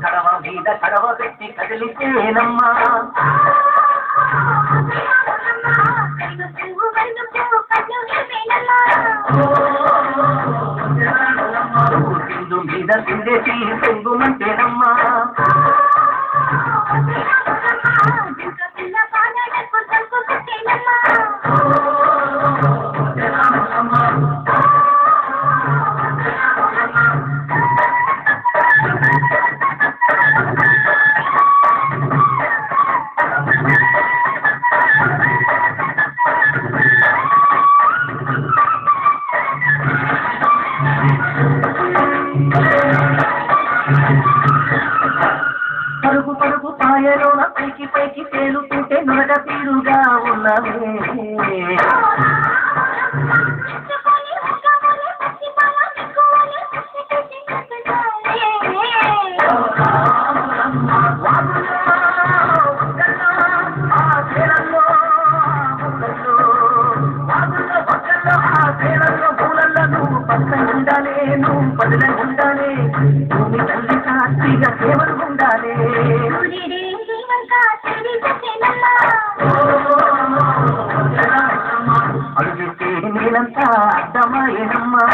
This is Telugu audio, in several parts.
కడవ మీద కడవ పెట్టి కదిలితేనమ్మా సింధు మీద సిందేసి పొంగుమంటేనమ్మా పరుగు పరుగు పాయలోన పైకి పైకి తేలుతుంటే నొరగ తీరుగా ఉన్నవే ఉండాలే నువ్వు పదిల ఉండాలే భూమి తల్లి సాక్షిగా సేవలు ఉండాలే అడిగితే నేనంతా అర్థమయ్యేనమ్మా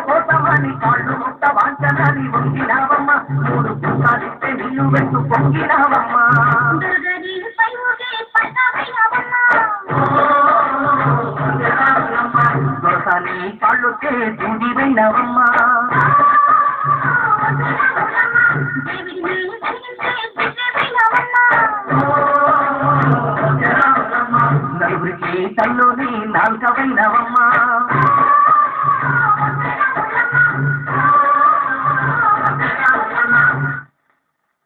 కోసమని కాళ్ళు ముట్ట వాంచనని వంగినావమ్మ మూడు పుట్టాలిస్తే నిన్ను వెంటు పొంగినావమ్మ దొరసాని కాళ్ళొస్తే దిండిపోయినావమ్మ నలుగురికి తల్లోని నాలుకవైనవమ్మ